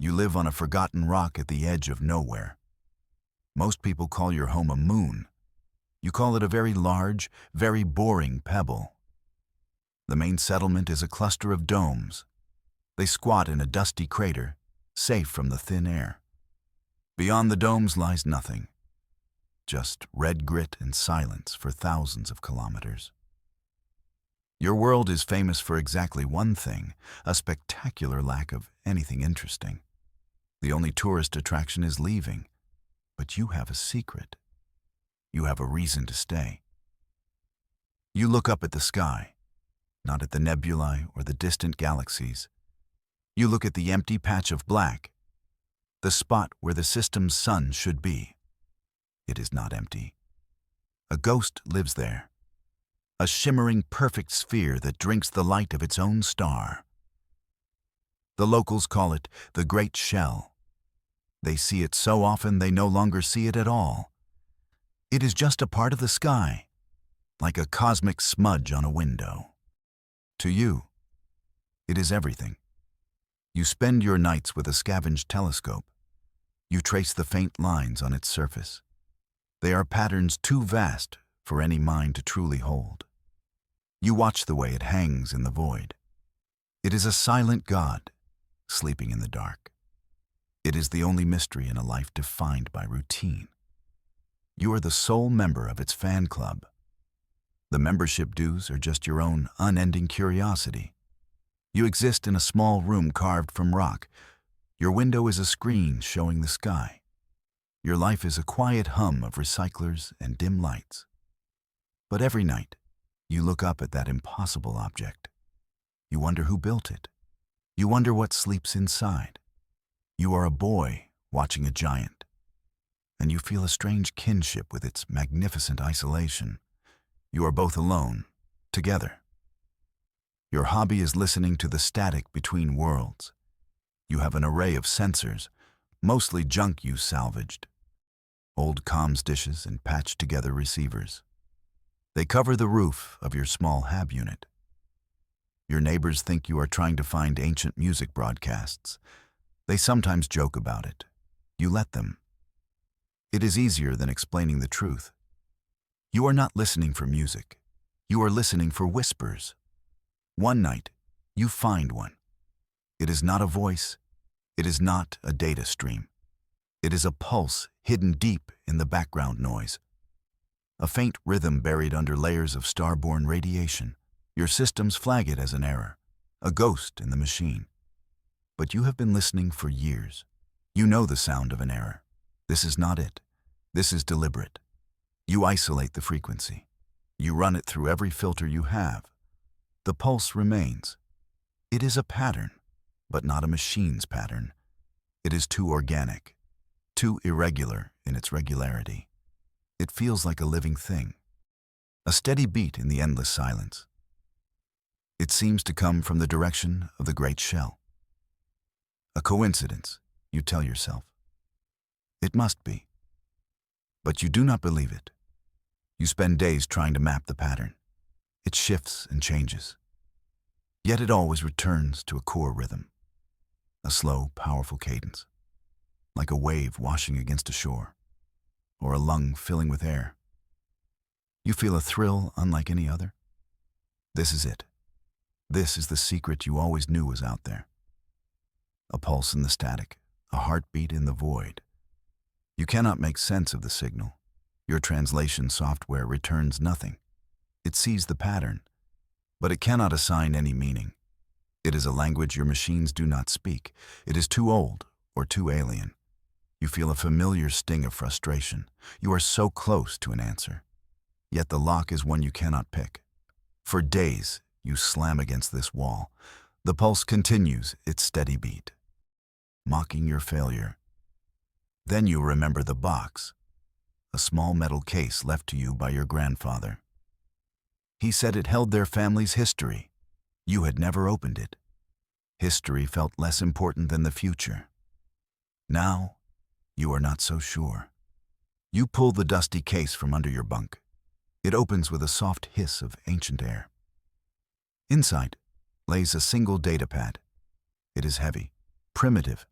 You live on a forgotten rock at the edge of nowhere. Most people call your home a moon. You call it a very large, very boring pebble. The main settlement is a cluster of domes. They squat in a dusty crater, safe from the thin air. Beyond the domes lies nothing, just red grit and silence for thousands of kilometers. Your world is famous for exactly one thing, a spectacular lack of anything interesting. The only tourist attraction is leaving, but you have a secret. You have a reason to stay. You look up at the sky, not at the nebulae or the distant galaxies. You look at the empty patch of black, the spot where the system's sun should be. It is not empty. A ghost lives there, a shimmering perfect sphere that drinks the light of its own star. The locals call it the Great Shell. They see it so often they no longer see it at all. It is just a part of the sky, like a cosmic smudge on a window. To you, it is everything. You spend your nights with a scavenged telescope. You trace the faint lines on its surface. They are patterns too vast for any mind to truly hold. You watch the way it hangs in the void. It is a silent god, sleeping in the dark. It is the only mystery in a life defined by routine. You are the sole member of its fan club. The membership dues are just your own unending curiosity. You exist in a small room carved from rock. Your window is a screen showing the sky. Your life is a quiet hum of recyclers and dim lights. But every night, you look up at that impossible object. You wonder who built it. You wonder what sleeps inside. You are a boy watching a giant, and you feel a strange kinship with its magnificent isolation. You are both alone, together. Your hobby is listening to the static between worlds. You have an array of sensors, mostly junk you salvaged. Old comms dishes and patched-together receivers. They cover the roof of your small hab unit. Your neighbors think you are trying to find ancient music broadcasts. They sometimes joke about it. You let them. It is easier than explaining the truth. You are not listening for music. You are listening for whispers. One night, you find one. It is not a voice. It is not a data stream. It is a pulse hidden deep in the background noise. A faint rhythm buried under layers of star-born radiation. Your systems flag it as an error, a ghost in the machine. But you have been listening for years. You know the sound of an error. This is not it. This is deliberate. You isolate the frequency. You run it through every filter you have. The pulse remains. It is a pattern, but not a machine's pattern. It is too organic, too irregular in its regularity. It feels like a living thing, a steady beat in the endless silence. It seems to come from the direction of the Great Shell. A coincidence, you tell yourself. It must be. But you do not believe it. You spend days trying to map the pattern. It shifts and changes. Yet it always returns to a core rhythm, a slow, powerful cadence, like a wave washing against a shore, or a lung filling with air. You feel a thrill unlike any other. This is it. This is the secret you always knew was out there. A pulse in the static, a heartbeat in the void. You cannot make sense of the signal. Your translation software returns nothing. It sees the pattern, but it cannot assign any meaning. It is a language your machines do not speak. It is too old or too alien. You feel a familiar sting of frustration. You are so close to an answer. Yet the lock is one you cannot pick. For days, you slam against this wall. The pulse continues its steady beat, mocking your failure. Then you remember the box, a small metal case left to you by your grandfather. He said it held their family's history. You had never opened it. History felt less important than the future. Now, you are not so sure. You pull the dusty case from under your bunk. It opens with a soft hiss of ancient air. Inside lays a single data pad. It is heavy, primitive,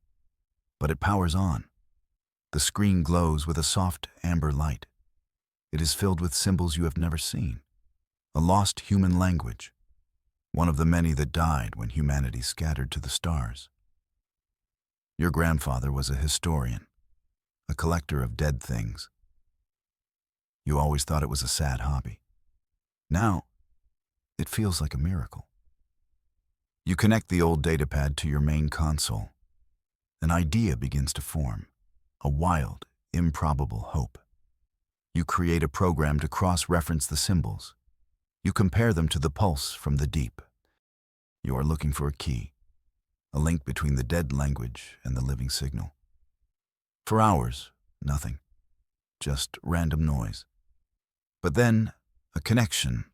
But it powers on. The screen glows with a soft amber light. It is filled with symbols you have never seen. A lost human language, one of the many that died when humanity scattered to the stars. Your grandfather was a historian, a collector of dead things. You always thought it was a sad hobby. Now, it feels like a miracle. You connect the old datapad to your main console. An idea begins to form, a wild, improbable hope. You create a program to cross-reference the symbols. You compare them to the pulse from the deep. You are looking for a key, a link between the dead language and the living signal. For hours, nothing, just random noise. But then, a connection.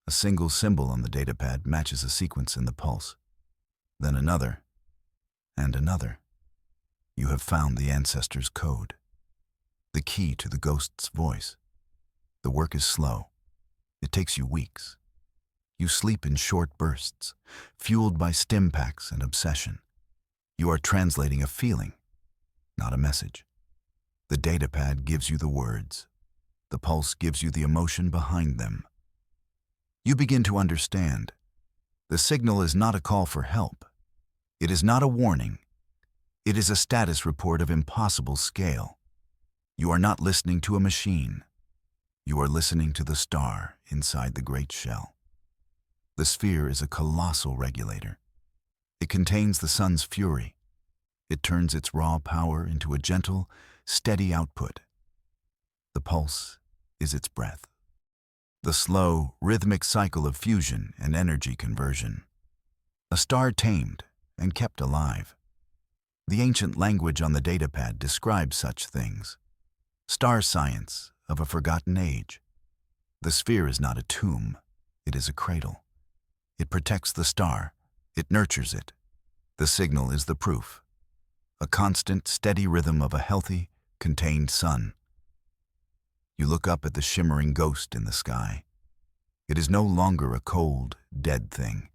A single symbol on the datapad matches a sequence in the pulse. Then another, and another. You have found the ancestor's code, the key to the ghost's voice. The work is slow. It takes you weeks. You sleep in short bursts, fueled by stim packs and obsession. You are translating a feeling, not a message. The datapad gives you the words. The pulse gives you the emotion behind them. You begin to understand. The signal is not a call for help. It is not a warning. It is a status report of impossible scale. You are not listening to a machine. You are listening to the star inside the great shell. The sphere is a colossal regulator. It contains the sun's fury. It turns its raw power into a gentle, steady output. The pulse is its breath. The slow, rhythmic cycle of fusion and energy conversion. A star tamed and kept alive. The ancient language on the datapad describes such things. Star science of a forgotten age. The sphere is not a tomb. It is a cradle. It protects the star. It nurtures it. The signal is the proof. A constant, steady rhythm of a healthy, contained sun. You look up at the shimmering ghost in the sky. It is no longer a cold, dead thing.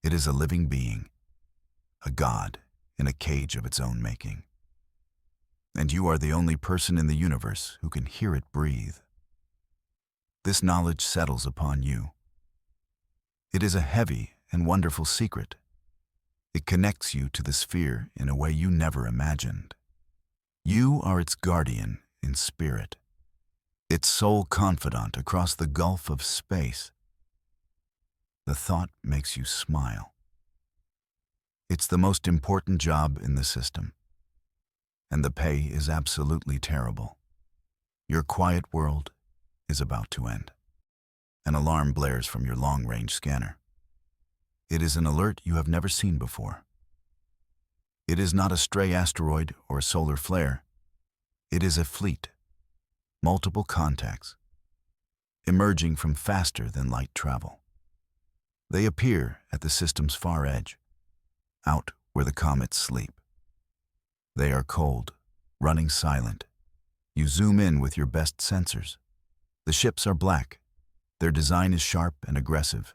It is a living being, a god in a cage of its own making. And you are the only person in the universe who can hear it breathe. This knowledge settles upon you. It is a heavy and wonderful secret. It connects you to the sphere in a way you never imagined. You are its guardian in spirit, its sole confidant across the gulf of space. The thought makes you smile. It's the most important job in the system, and the pay is absolutely terrible. Your quiet world is about to end. An alarm blares from your long-range scanner. It is an alert you have never seen before. It is not a stray asteroid or a solar flare. It is a fleet. Multiple contacts, emerging from faster-than-light travel. They appear at the system's far edge, out where the comets sleep. They are cold, running silent. You zoom in with your best sensors. The ships are black. Their design is sharp and aggressive,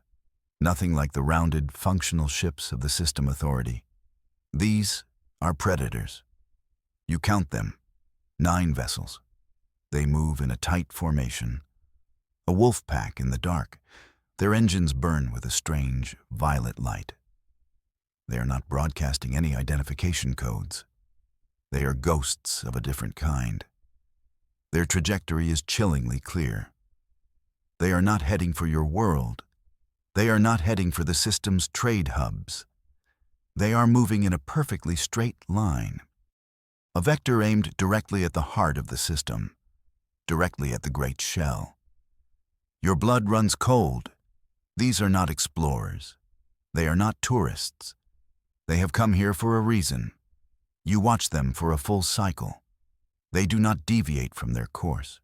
nothing like the rounded, functional ships of the System Authority. These are predators. You count them, 9 vessels. They move in a tight formation, a wolf pack in the dark. Their engines burn with a strange, violet light. They are not broadcasting any identification codes. They are ghosts of a different kind. Their trajectory is chillingly clear. They are not heading for your world. They are not heading for the system's trade hubs. They are moving in a perfectly straight line. A vector aimed directly at the heart of the system, directly at the great shell. Your blood runs cold. These are not explorers. They are not tourists. They have come here for a reason. You watch them for a full cycle. They do not deviate from their course.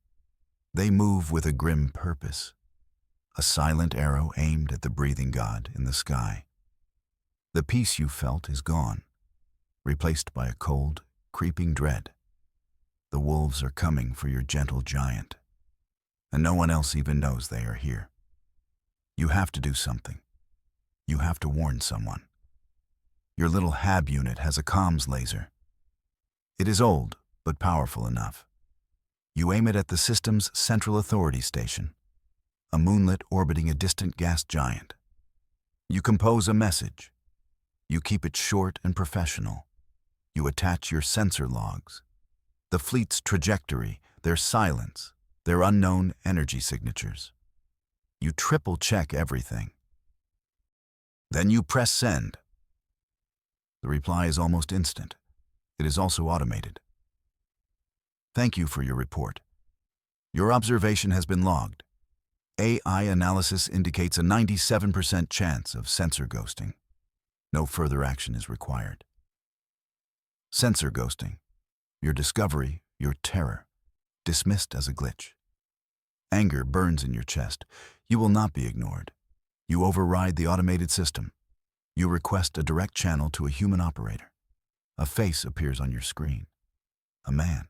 They move with a grim purpose, a silent arrow aimed at the breathing god in the sky. The peace you felt is gone, replaced by a cold, creeping dread. The wolves are coming for your gentle giant, and no one else even knows they are here. You have to do something. You have to warn someone. Your little HAB unit has a comms laser. It is old, but powerful enough. You aim it at the system's central authority station, a moonlet orbiting a distant gas giant. You compose a message. You keep it short and professional. You attach your sensor logs, the fleet's trajectory, their silence, their unknown energy signatures. You triple-check everything. Then you press send. The reply is almost instant. It is also automated. Thank you for your report. Your observation has been logged. AI analysis indicates a 97% chance of sensor ghosting. No further action is required. Sensor ghosting. Your discovery, your terror, dismissed as a glitch. Anger burns in your chest. You will not be ignored. You override the automated system. You request a direct channel to a human operator. A face appears on your screen. A man,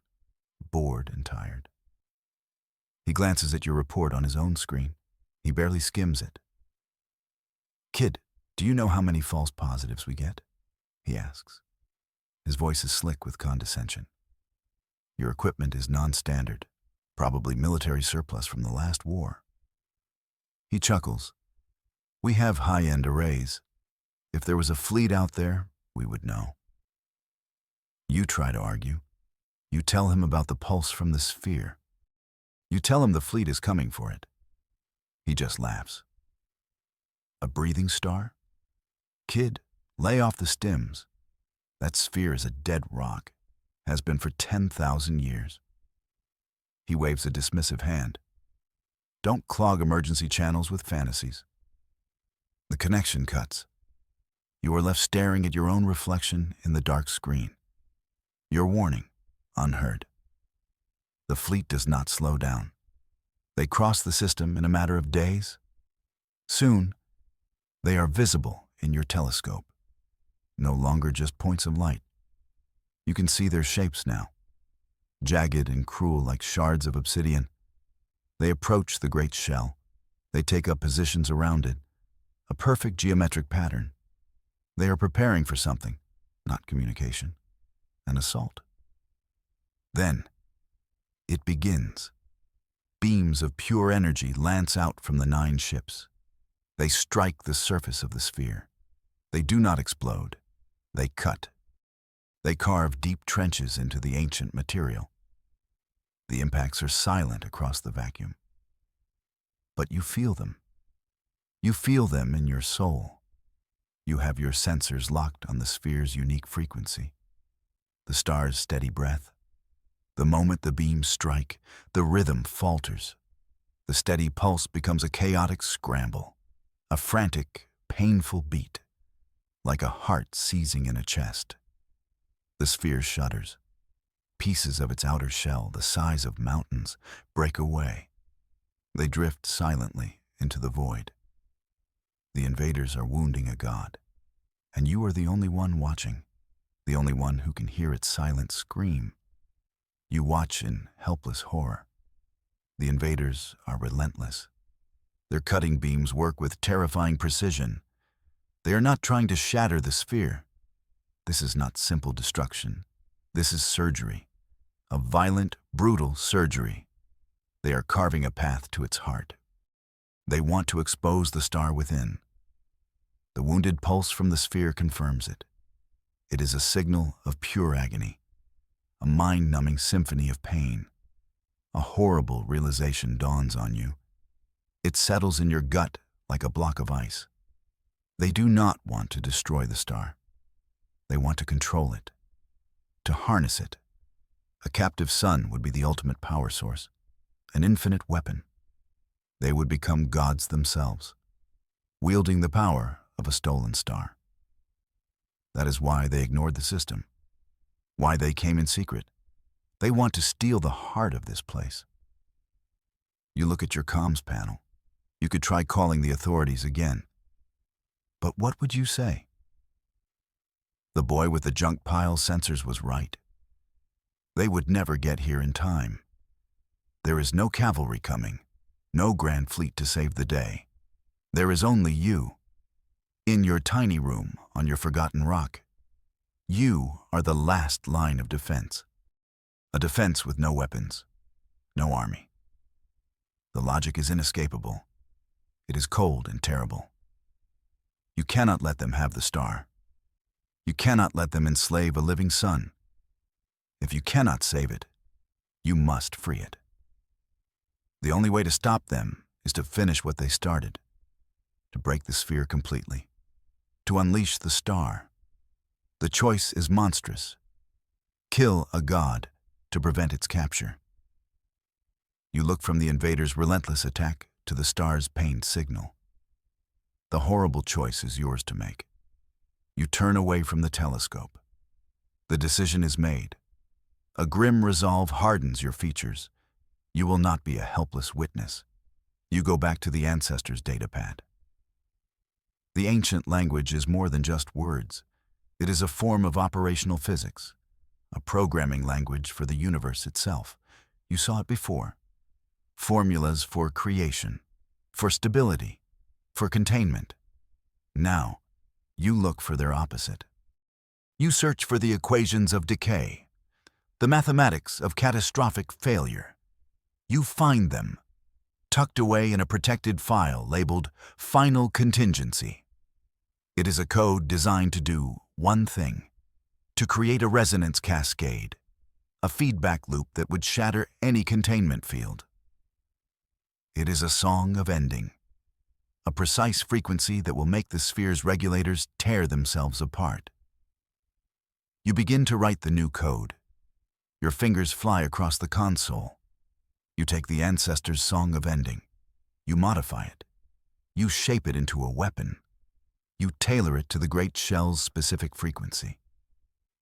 bored and tired. He glances at your report on his own screen. He barely skims it. "Kid, do you know how many false positives we get?" he asks. His voice is slick with condescension. Your equipment is non-standard, probably military surplus from the last war. He chuckles. "We have high-end arrays. If there was a fleet out there, we would know." You try to argue. You tell him about the pulse from the sphere. You tell him the fleet is coming for it. He just laughs. "A breathing star? Kid, lay off the stims. That sphere is a dead rock, has been for 10,000 years. He waves a dismissive hand. Don't clog emergency channels with fantasies. The connection cuts. You are left staring at your own reflection in the dark screen. Your warning, unheard. The fleet does not slow down. They cross the system in a matter of days. Soon, they are visible in your telescope. No longer just points of light. You can see their shapes now, jagged and cruel like shards of obsidian. They approach the great shell. They take up positions around it, a perfect geometric pattern. They are preparing for something, not communication, an assault. Then, it begins. Beams of pure energy lance out from the 9 ships. They strike the surface of the sphere. They do not explode. They cut. They carve deep trenches into the ancient material. The impacts are silent across the vacuum. But you feel them. You feel them in your soul. You have your sensors locked on the sphere's unique frequency, the star's steady breath. The moment the beams strike, the rhythm falters. The steady pulse becomes a chaotic scramble, a frantic, painful beat, like a heart seizing in a chest. The sphere shudders. Pieces of its outer shell, the size of mountains, break away. They drift silently into the void. The invaders are wounding a god, and you are the only one watching, the only one who can hear its silent scream. You watch in helpless horror. The invaders are relentless. Their cutting beams work with terrifying precision. They are not trying to shatter the sphere. This is not simple destruction. This is surgery. A violent, brutal surgery. They are carving a path to its heart. They want to expose the star within. The wounded pulse from the sphere confirms it. It is a signal of pure agony, a mind-numbing symphony of pain. A horrible realization dawns on you. It settles in your gut like a block of ice. They do not want to destroy the star. They want to control it, to harness it. A captive sun would be the ultimate power source, an infinite weapon. They would become gods themselves, wielding the power of a stolen star. That is why they ignored the system, why they came in secret. They want to steal the heart of this place. You look at your comms panel. You could try calling the authorities again. But what would you say? The boy with the junk pile sensors was right. They would never get here in time. There is no cavalry coming, no grand fleet to save the day. There is only you, in your tiny room on your forgotten rock. You are the last line of defense. A defense with no weapons, no army. The logic is inescapable. It is cold and terrible. You cannot let them have the star. You cannot let them enslave a living sun. If you cannot save it, you must free it. The only way to stop them is to finish what they started, to break the sphere completely, to unleash the star. The choice is monstrous. Kill a god to prevent its capture. You look from the invader's relentless attack to the star's pained signal. The horrible choice is yours to make. You turn away from the telescope. The decision is made. A grim resolve hardens your features. You will not be a helpless witness. You go back to the ancestors' datapad. The ancient language is more than just words. It is a form of operational physics, a programming language for the universe itself. You saw it before. Formulas for creation, for stability, for containment. Now, you look for their opposite. You search for the equations of decay, the mathematics of catastrophic failure. You find them, tucked away in a protected file labeled Final Contingency. It is a code designed to do one thing, to create a resonance cascade, a feedback loop that would shatter any containment field. It is a song of ending, a precise frequency that will make the sphere's regulators tear themselves apart. You begin to write the new code. Your fingers fly across the console. You take the ancestors' song of ending. You modify it. You shape it into a weapon. You tailor it to the great shell's specific frequency.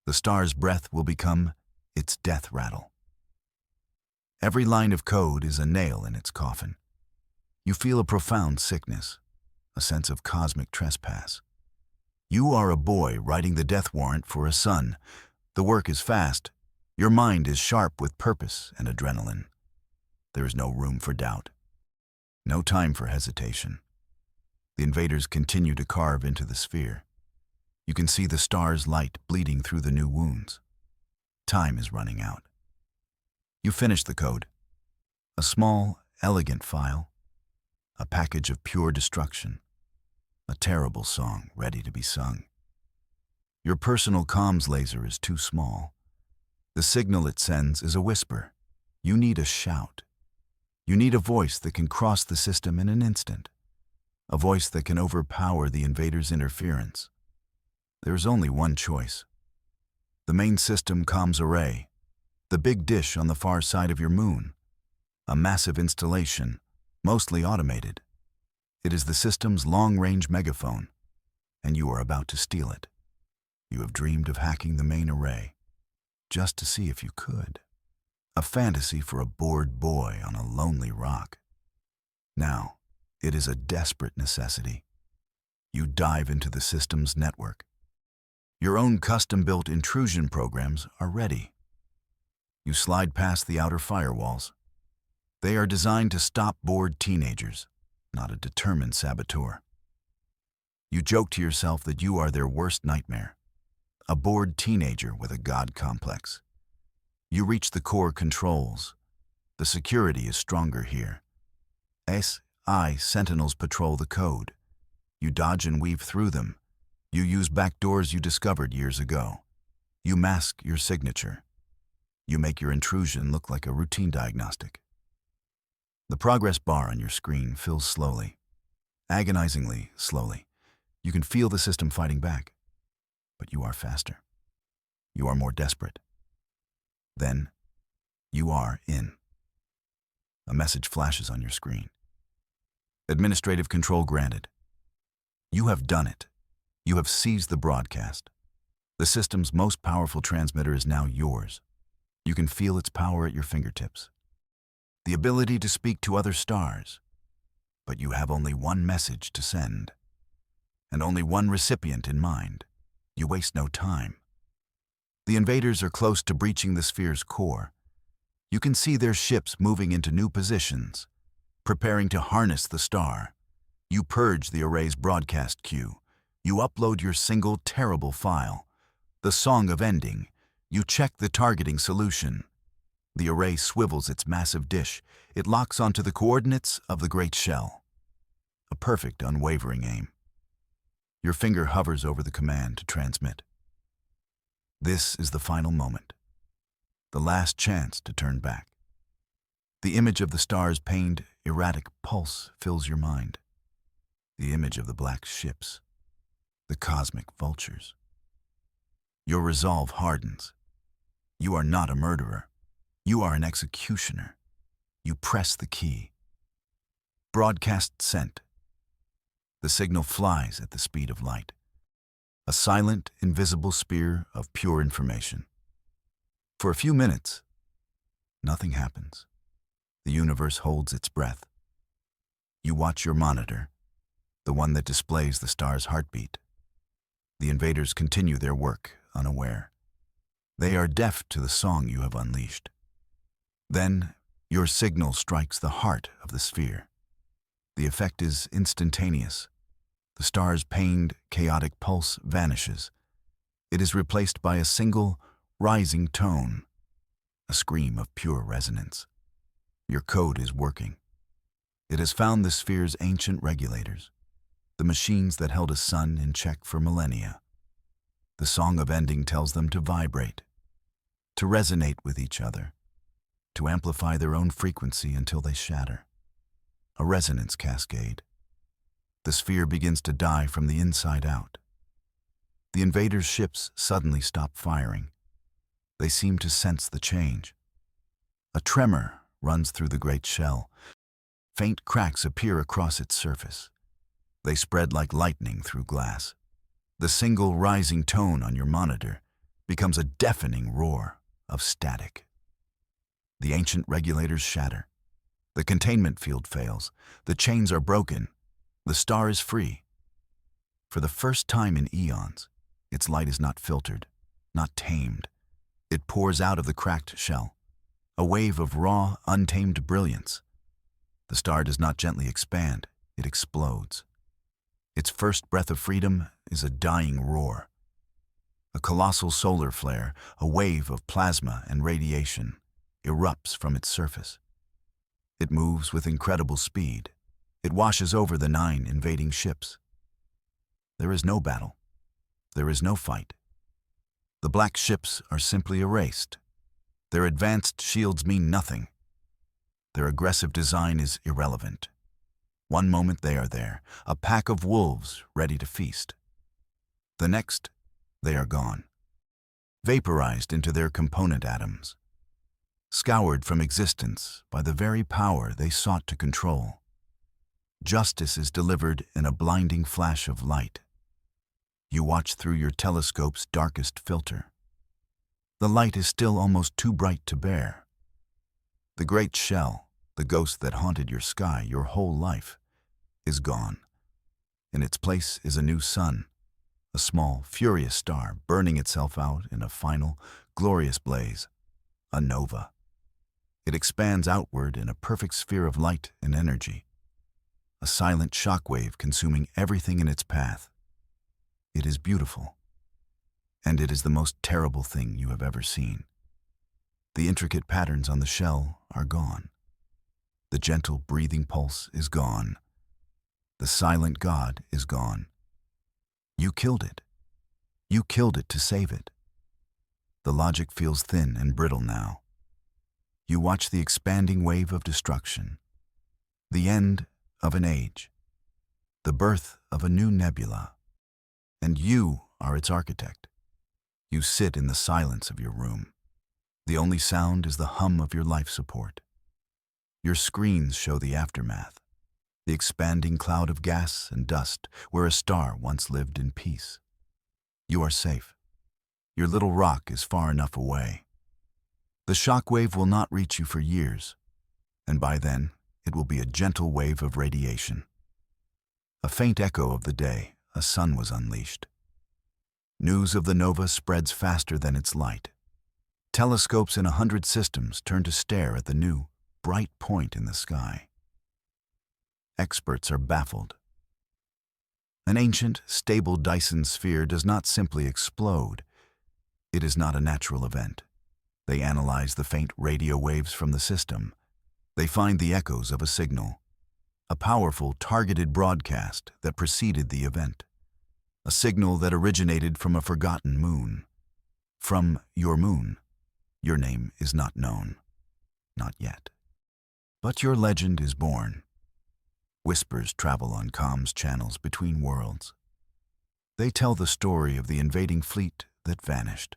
The star's breath will become its death rattle. Every line of code is a nail in its coffin. You feel a profound sickness, a sense of cosmic trespass. You are a boy writing the death warrant for a son. The work is fast. Your mind is sharp with purpose and adrenaline. There is no room for doubt. No time for hesitation. The invaders continue to carve into the sphere. You can see the star's light bleeding through the new wounds. Time is running out. You finish the code. A small, elegant file. A package of pure destruction. A terrible song ready to be sung. Your personal comms laser is too small. The signal it sends is a whisper. You need a shout. You need a voice that can cross the system in an instant. A voice that can overpower the invader's interference. There is only one choice. The main system comms array. The big dish on the far side of your moon. A massive installation, mostly automated. It is the system's long-range megaphone, and you are about to steal it. You have dreamed of hacking the main array, just to see if you could. A fantasy for a bored boy on a lonely rock. Now, it is a desperate necessity. You dive into the system's network. Your own custom-built intrusion programs are ready. You slide past the outer firewalls. They are designed to stop bored teenagers, not a determined saboteur. You joke to yourself that you are their worst nightmare, a bored teenager with a god complex. You reach the core controls. The security is stronger here. SI sentinels patrol the code. You dodge and weave through them. You use backdoors you discovered years ago. You mask your signature. You make your intrusion look like a routine diagnostic. The progress bar on your screen fills slowly, agonizingly slowly. You can feel the system fighting back, but you are faster. You are more desperate. Then, you are in. A message flashes on your screen. Administrative control granted. You have done it. You have seized the broadcast. The system's most powerful transmitter is now yours. You can feel its power at your fingertips. The ability to speak to other stars. But you have only one message to send, and only one recipient in mind. You waste no time. The invaders are close to breaching the sphere's core. You can see their ships moving into new positions, preparing to harness the star. You purge the array's broadcast queue. You upload your single terrible file. The song of ending. You check the targeting solution. The array swivels its massive dish. It locks onto the coordinates of the great shell. A perfect, unwavering aim. Your finger hovers over the command to transmit. This is the final moment. The last chance to turn back. The image of the star's pained, erratic pulse fills your mind. The image of the black ships. The cosmic vultures. Your resolve hardens. You are not a murderer. You are an executioner. You press the key. Broadcast sent. The signal flies at the speed of light. A silent, invisible spear of pure information. For a few minutes, nothing happens. The universe holds its breath. You watch your monitor, the one that displays the star's heartbeat. The invaders continue their work, unaware. They are deaf to the song you have unleashed. Then, your signal strikes the heart of the sphere. The effect is instantaneous. The star's pained, chaotic pulse vanishes. It is replaced by a single, rising tone, a scream of pure resonance. Your code is working. It has found the sphere's ancient regulators, the machines that held a sun in check for millennia. The song of ending tells them to vibrate, to resonate with each other, to amplify their own frequency until they shatter. A resonance cascade. The sphere begins to die from the inside out. The invaders' ships suddenly stop firing. They seem to sense the change. A tremor runs through the great shell. Faint cracks appear across its surface. They spread like lightning through glass. The single rising tone on your monitor becomes a deafening roar of static. The ancient regulators shatter. The containment field fails. The chains are broken. The star is free. For the first time in eons, its light is not filtered, not tamed. It pours out of the cracked shell, a wave of raw, untamed brilliance. The star does not gently expand, it explodes. Its first breath of freedom is a dying roar. A colossal solar flare, a wave of plasma and radiation, erupts from its surface. It moves with incredible speed. It washes over the 9 invading ships. There is no battle. There is no fight. The black ships are simply erased. Their advanced shields mean nothing. Their aggressive design is irrelevant. One moment they are there, a pack of wolves ready to feast. The next, they are gone, vaporized into their component atoms, scoured from existence by the very power they sought to control. Justice is delivered in a blinding flash of light. You watch through your telescope's darkest filter. The light is still almost too bright to bear. The great shell, the ghost that haunted your sky your whole life, is gone. In its place is a new sun, a small, furious star burning itself out in a final, glorious blaze, a nova. It expands outward in a perfect sphere of light and energy, a silent shockwave consuming everything in its path. It is beautiful, and it is the most terrible thing you have ever seen. The intricate patterns on the shell are gone. The gentle breathing pulse is gone. The silent God is gone. You killed it. You killed it to save it. The logic feels thin and brittle now. You watch the expanding wave of destruction, the end of an age, the birth of a new nebula, and you are its architect. You sit in the silence of your room. The only sound is the hum of your life support. Your screens show the aftermath, the expanding cloud of gas and dust where a star once lived in peace. You are safe. Your little rock is far enough away. The shockwave will not reach you for years, and by then it will be a gentle wave of radiation. A faint echo of the day a sun was unleashed. News of the nova spreads faster than its light. Telescopes in 100 systems turn to stare at the new, bright point in the sky. Experts are baffled. An ancient, stable Dyson sphere does not simply explode. It is not a natural event. They analyze the faint radio waves from the system. They find the echoes of a signal, a powerful, targeted broadcast that preceded the event, a signal that originated from a forgotten moon. From your moon, your name is not known, not yet. But your legend is born. Whispers travel on comms channels between worlds. They tell the story of the invading fleet that vanished.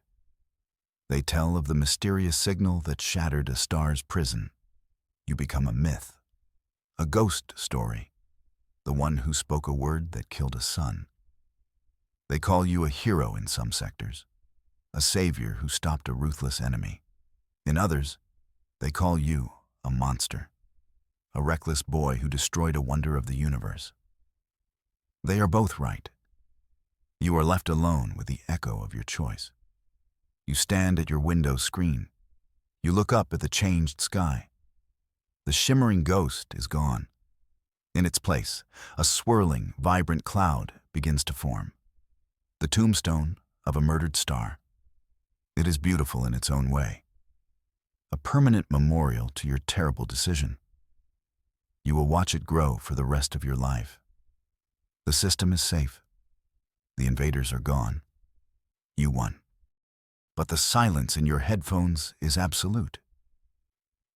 They tell of the mysterious signal that shattered a star's prison. You become a myth, a ghost story, the one who spoke a word that killed a son. They call you a hero in some sectors, a savior who stopped a ruthless enemy. In others, they call you a monster, a reckless boy who destroyed a wonder of the universe. They are both right. You are left alone with the echo of your choice. You stand at your window screen. You look up at the changed sky. The shimmering ghost is gone. In its place, a swirling, vibrant cloud begins to form. The tombstone of a murdered star. It is beautiful in its own way. A permanent memorial to your terrible decision. You will watch it grow for the rest of your life. The system is safe. The invaders are gone. You won. But the silence in your headphones is absolute.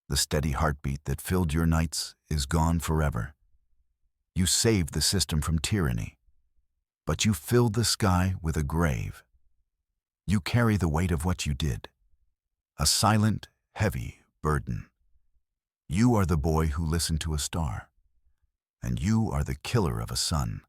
The steady heartbeat that filled your nights is gone forever. You saved the system from tyranny, but you filled the sky with a grave. You carry the weight of what you did, a silent, heavy burden. You are the boy who listened to a star, and you are the killer of a son.